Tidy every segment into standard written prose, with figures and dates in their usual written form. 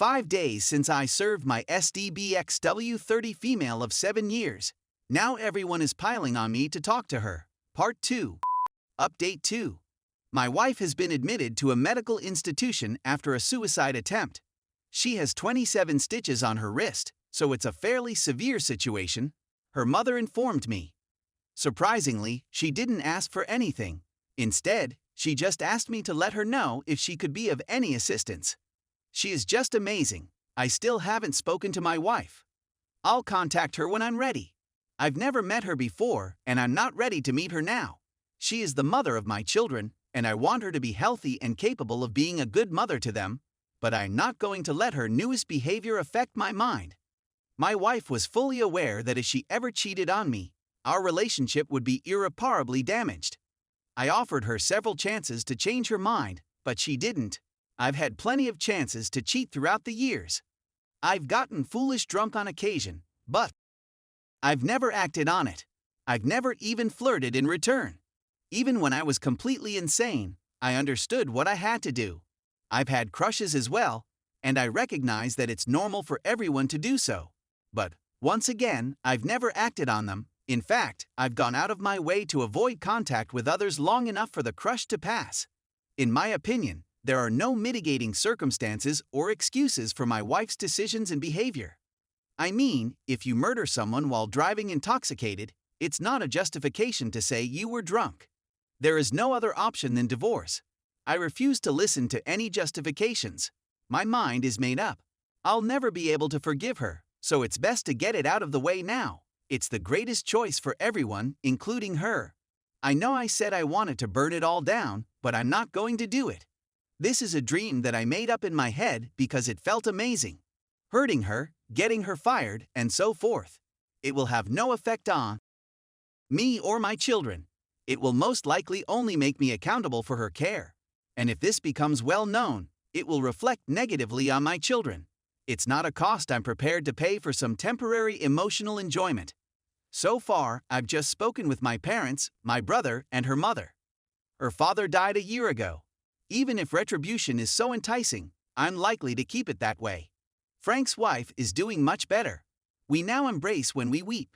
5 days since I served my STBXW 30 female of 7 years. Now everyone is piling on me to talk to her. Part 2. Update 2. My wife has been admitted to a medical institution after a suicide attempt. She has 27 stitches on her wrist, so it's a fairly severe situation, her mother informed me. Surprisingly, she didn't ask for anything. Instead, she just asked me to let her know if she could be of any assistance. She is just amazing. I still haven't spoken to my wife. I'll contact her when I'm ready. I've never met her before, and I'm not ready to meet her now. She is the mother of my children, and I want her to be healthy and capable of being a good mother to them, but I'm not going to let her newest behavior affect my mind. My wife was fully aware that if she ever cheated on me, our relationship would be irreparably damaged. I offered her several chances to change her mind, but she didn't. I've had plenty of chances to cheat throughout the years. I've gotten foolish drunk on occasion, but I've never acted on it. I've never even flirted in return. Even when I was completely insane, I understood what I had to do. I've had crushes as well, and I recognize that it's normal for everyone to do so. But, once again, I've never acted on them. In fact, I've gone out of my way to avoid contact with others long enough for the crush to pass. In my opinion, there are no mitigating circumstances or excuses for my wife's decisions and behavior. I mean, if you murder someone while driving intoxicated, it's not a justification to say you were drunk. There is no other option than divorce. I refuse to listen to any justifications. My mind is made up. I'll never be able to forgive her, so it's best to get it out of the way now. It's the greatest choice for everyone, including her. I know I said I wanted to burn it all down, but I'm not going to do it. This is a dream that I made up in my head because it felt amazing. Hurting her, getting her fired, and so forth. It will have no effect on me or my children. It will most likely only make me accountable for her care. And if this becomes well known, it will reflect negatively on my children. It's not a cost I'm prepared to pay for some temporary emotional enjoyment. So far, I've just spoken with my parents, my brother, and her mother. Her father died a year ago. Even if retribution is so enticing, I'm likely to keep it that way. Frank's wife is doing much better. We now embrace when we weep.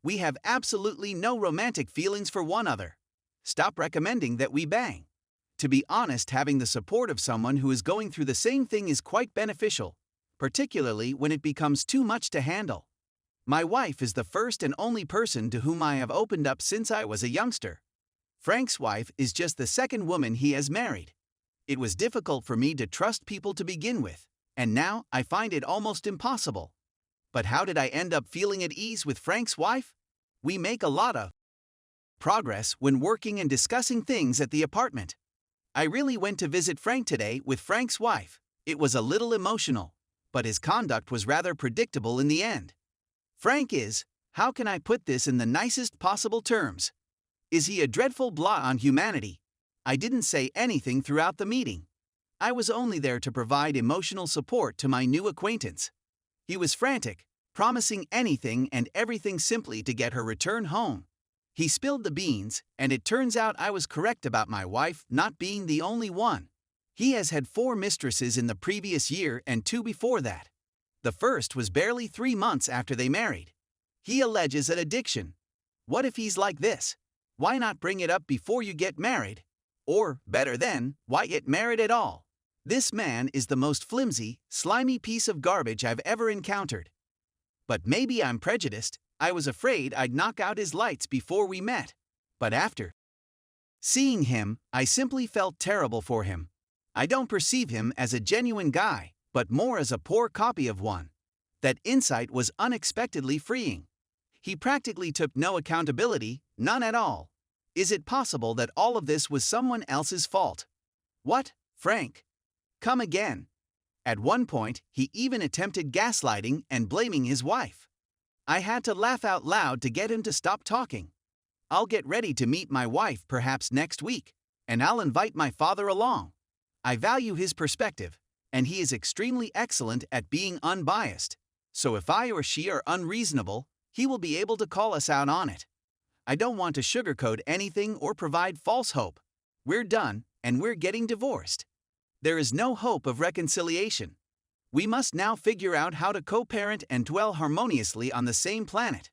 We have absolutely no romantic feelings for one another. Stop recommending that we bang. To be honest, having the support of someone who is going through the same thing is quite beneficial, particularly when it becomes too much to handle. My wife is the first and only person to whom I have opened up since I was a youngster. Frank's wife is just the second woman he has married. It was difficult for me to trust people to begin with, and now I find it almost impossible. But how did I end up feeling at ease with Frank's wife? We make a lot of progress when working and discussing things at the apartment. I really went to visit Frank today with Frank's wife. It was a little emotional, but his conduct was rather predictable in the end. Frank is, how can I put this in the nicest possible terms? Is he a dreadful blot on humanity? I didn't say anything throughout the meeting. I was only there to provide emotional support to my new acquaintance. He was frantic, promising anything and everything simply to get her return home. He spilled the beans, and it turns out I was correct about my wife not being the only one. He has had 4 mistresses in the previous year and 2 before that. The first was barely 3 months after they married. He alleges an addiction. What if he's like this? Why not bring it up before you get married? Or, better then, why get married at all? This man is the most flimsy, slimy piece of garbage I've ever encountered. But maybe I'm prejudiced. I was afraid I'd knock out his lights before we met. But after seeing him, I simply felt terrible for him. I don't perceive him as a genuine guy, but more as a poor copy of one. That insight was unexpectedly freeing. He practically took no accountability, none at all. Is it possible that all of this was someone else's fault? What, Frank? Come again. At one point, he even attempted gaslighting and blaming his wife. I had to laugh out loud to get him to stop talking. I'll get ready to meet my wife perhaps next week, and I'll invite my father along. I value his perspective, and he is extremely excellent at being unbiased. So if I or she are unreasonable, he will be able to call us out on it. I don't want to sugarcoat anything or provide false hope. We're done, and we're getting divorced. There is no hope of reconciliation. We must now figure out how to co-parent and dwell harmoniously on the same planet.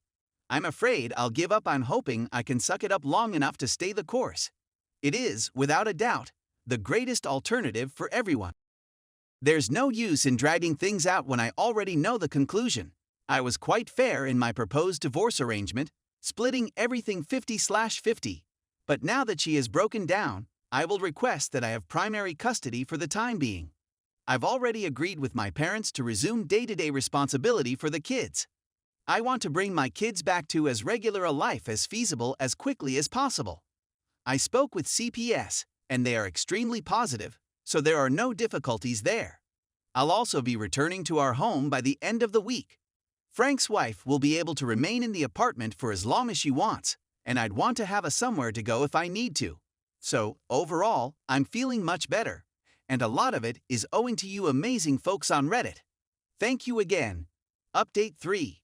I'm afraid I'll give up on hoping I can suck it up long enough to stay the course. It is, without a doubt, the greatest alternative for everyone. There's no use in dragging things out when I already know the conclusion. I was quite fair in my proposed divorce arrangement, splitting everything 50/50. But now that she has broken down, I will request that I have primary custody for the time being. I've already agreed with my parents to resume day-to-day responsibility for the kids. I want to bring my kids back to as regular a life as feasible as quickly as possible. I spoke with CPS, and they are extremely positive, so there are no difficulties there. I'll also be returning to our home by the end of the week. Frank's wife will be able to remain in the apartment for as long as she wants, and I'd want to have a somewhere to go if I need to. So, overall, I'm feeling much better, and a lot of it is owing to you amazing folks on Reddit. Thank you again. Update 3.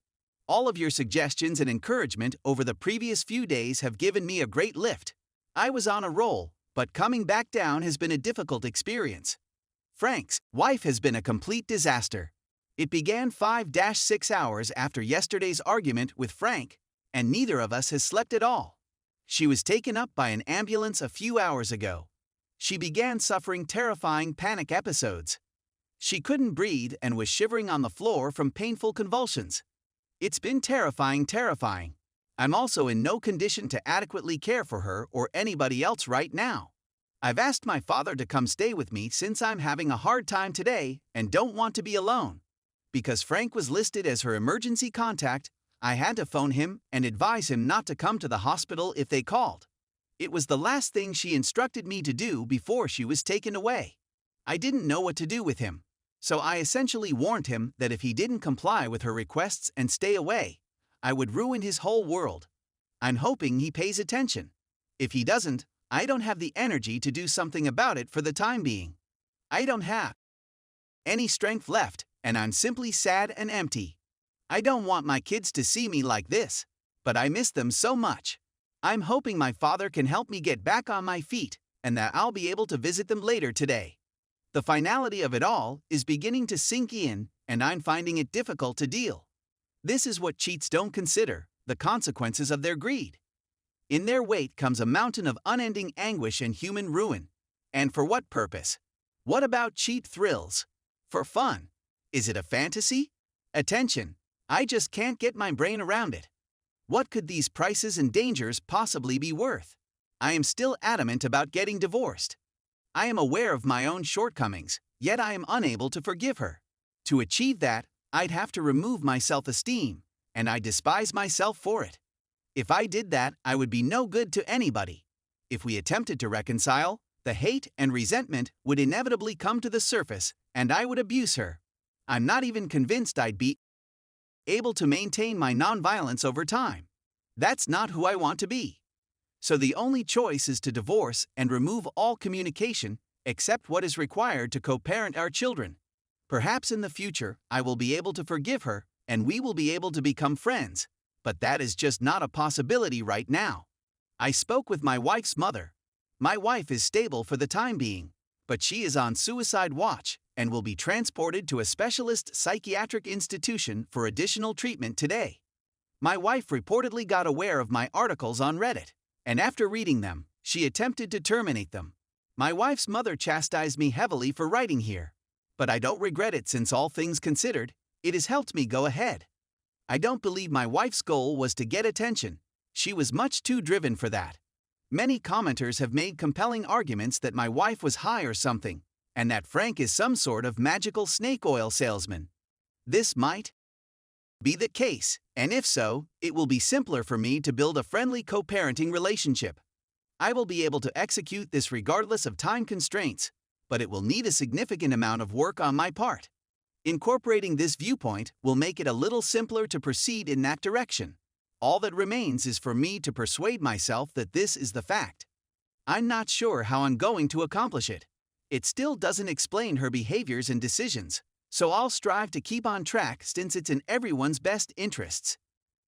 All of your suggestions and encouragement over the previous few days have given me a great lift. I was on a roll, but coming back down has been a difficult experience. Frank's wife has been a complete disaster. It began 5-6 hours after yesterday's argument with Frank, and neither of us has slept at all. She was taken up by an ambulance a few hours ago. She began suffering terrifying panic episodes. She couldn't breathe and was shivering on the floor from painful convulsions. It's been terrifying. I'm also in no condition to adequately care for her or anybody else right now. I've asked my father to come stay with me since I'm having a hard time today and don't want to be alone. Because Frank was listed as her emergency contact, I had to phone him and advise him not to come to the hospital if they called. It was the last thing she instructed me to do before she was taken away. I didn't know what to do with him, so I essentially warned him that if he didn't comply with her requests and stay away, I would ruin his whole world. I'm hoping he pays attention. If he doesn't, I don't have the energy to do something about it for the time being. I don't have any strength left, and I'm simply sad and empty. I don't want my kids to see me like this, but I miss them so much. I'm hoping my father can help me get back on my feet and that I'll be able to visit them later today. The finality of it all is beginning to sink in, and I'm finding it difficult to deal. This is what cheats don't consider, the consequences of their greed. In their wake comes a mountain of unending anguish and human ruin. And for what purpose? What about cheat thrills? For fun? Is it a fantasy? Attention, I just can't get my brain around it. What could these prices and dangers possibly be worth? I am still adamant about getting divorced. I am aware of my own shortcomings, yet I am unable to forgive her. To achieve that, I'd have to remove my self-esteem, and I despise myself for it. If I did that, I would be no good to anybody. If we attempted to reconcile, the hate and resentment would inevitably come to the surface, and I would abuse her. I'm not even convinced I'd be able to maintain my nonviolence over time. That's not who I want to be. So the only choice is to divorce and remove all communication except what is required to co-parent our children. Perhaps in the future I will be able to forgive her and we will be able to become friends, but that is just not a possibility right now. I spoke with my wife's mother. My wife is stable for the time being, but she is on suicide watch and will be transported to a specialist psychiatric institution for additional treatment today. My wife reportedly got aware of my articles on Reddit, and after reading them, she attempted to terminate them. My wife's mother chastised me heavily for writing here, but I don't regret it since all things considered, it has helped me go ahead. I don't believe my wife's goal was to get attention. She was much too driven for that. Many commenters have made compelling arguments that my wife was high or something, and that Frank is some sort of magical snake oil salesman. This might be the case, and if so, it will be simpler for me to build a friendly co-parenting relationship. I will be able to execute this regardless of time constraints, but it will need a significant amount of work on my part. Incorporating this viewpoint will make it a little simpler to proceed in that direction. All that remains is for me to persuade myself that this is the fact. I'm not sure how I'm going to accomplish it. It still doesn't explain her behaviors and decisions, so I'll strive to keep on track since it's in everyone's best interests.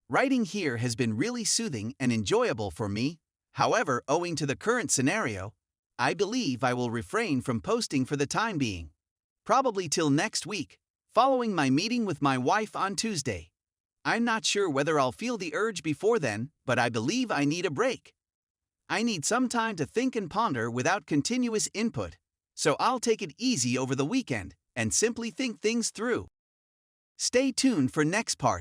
Writing here has been really soothing and enjoyable for me. However, owing to the current scenario, I believe I will refrain from posting for the time being. Probably till next week. Following my meeting with my wife on Tuesday. I'm not sure whether I'll feel the urge before then, but I believe I need a break. I need some time to think and ponder without continuous input, so I'll take it easy over the weekend and simply think things through. Stay tuned for next part.